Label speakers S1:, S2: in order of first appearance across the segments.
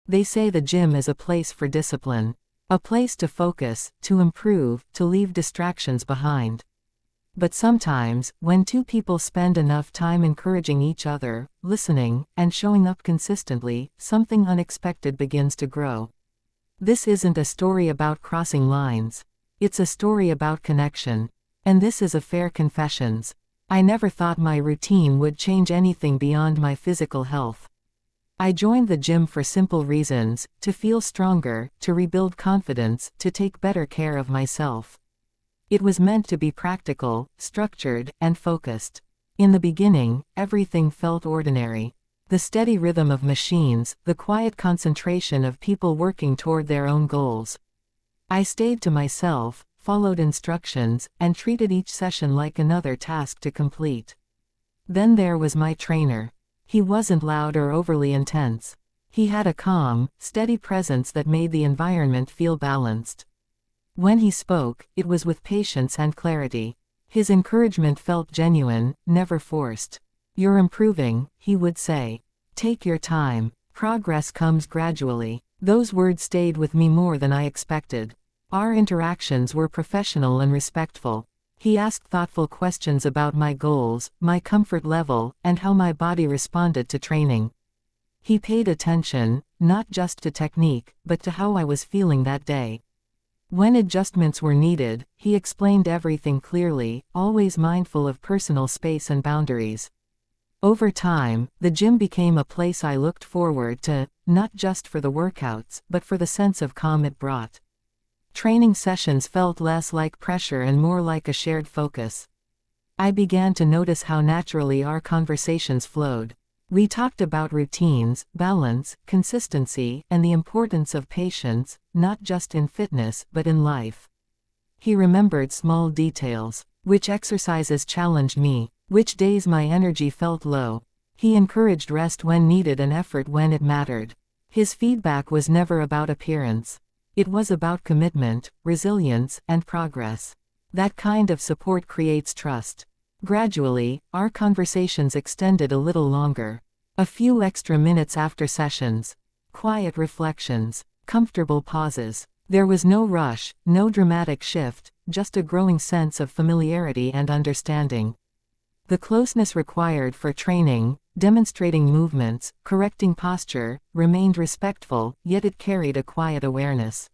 S1: They say the gym is a place for discipline. A place to focus, to improve, to leave distractions behind. But sometimes, when two people spend enough time encouraging each other, listening, and showing up consistently, something unexpected begins to grow. This isn't a story about crossing lines. It's a story about connection. And this is a fair confessions. I never thought my routine would change anything beyond my physical health. I joined the gym for simple reasons: to feel stronger, to rebuild confidence, to take better care of myself. It was meant to be practical, structured, and focused. In the beginning, everything felt ordinary. The steady rhythm of machines, the quiet concentration of people working toward their own goals. I stayed to myself, followed instructions, and treated each session like another task to complete. Then there was my trainer. He wasn't loud or overly intense. He had a calm, steady presence that made the environment feel balanced. When he spoke, it was with patience and clarity. His encouragement felt genuine, never forced. "You're improving," he would say. "Take your time. Progress comes gradually." Those words stayed with me more than I expected. Our interactions were professional and respectful. He asked thoughtful questions about my goals, my comfort level, and how my body responded to training. He paid attention, not just to technique, but to how I was feeling that day. When adjustments were needed, he explained everything clearly, always mindful of personal space and boundaries. Over time, the gym became a place I looked forward to, not just for the workouts, but for the sense of calm it brought. Training sessions felt less like pressure and more like a shared focus. I began to notice how naturally our conversations flowed. We talked about routines, balance, consistency, and the importance of patience, not just in fitness, but in life. He remembered small details. Which exercises challenged me, which days my energy felt low. He encouraged rest when needed and effort when it mattered. His feedback was never about appearance. It was about commitment, resilience, and progress. That kind of support creates trust. Gradually, our conversations extended a little longer. A few extra minutes after sessions. Quiet reflections. Comfortable pauses. There was no rush, no dramatic shift, just a growing sense of familiarity and understanding. The closeness required for training, demonstrating movements, correcting posture, remained respectful, yet it carried a quiet awareness.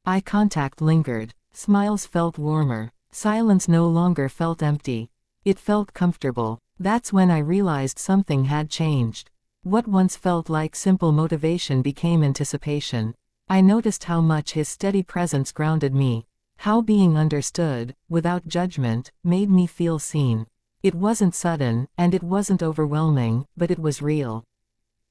S1: Eye contact lingered. Smiles felt warmer. Silence no longer felt empty. It felt comfortable. That's when I realized something had changed. What once felt like simple motivation became anticipation. I noticed how much his steady presence grounded me. How being understood, without judgment, made me feel seen. It wasn't sudden, and it wasn't overwhelming, but it was real.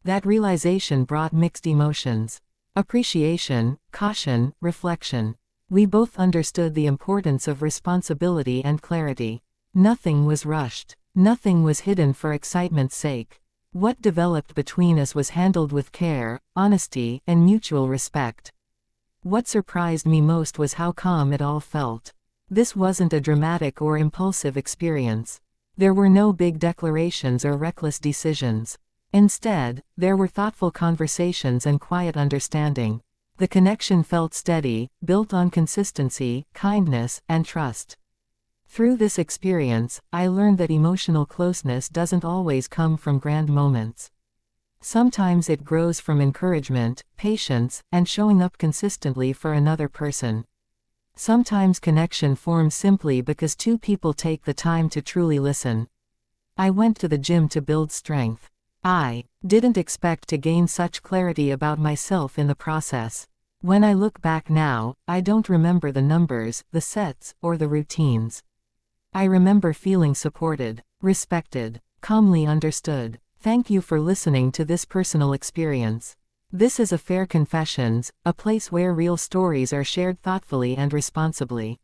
S1: That realization brought mixed emotions. Appreciation, caution, reflection. We both understood the importance of responsibility and clarity. Nothing was rushed. Nothing was hidden for excitement's sake. What developed between us was handled with care, honesty, and mutual respect. What surprised me most was how calm it all felt. This wasn't a dramatic or impulsive experience. There were no big declarations or reckless decisions. Instead, there were thoughtful conversations and quiet understanding. The connection felt steady, built on consistency, kindness, and trust. Through this experience, I learned that emotional closeness doesn't always come from grand moments. Sometimes it grows from encouragement, patience, and showing up consistently for another person. Sometimes connection forms simply because two people take the time to truly listen. I went to the gym to build strength. I didn't expect to gain such clarity about myself in the process. When I look back now, I don't remember the numbers, the sets, or the routines. I remember feeling supported, respected, calmly understood. Thank you for listening to this personal experience. This is a Fair Confessions, a place where real stories are shared thoughtfully and responsibly.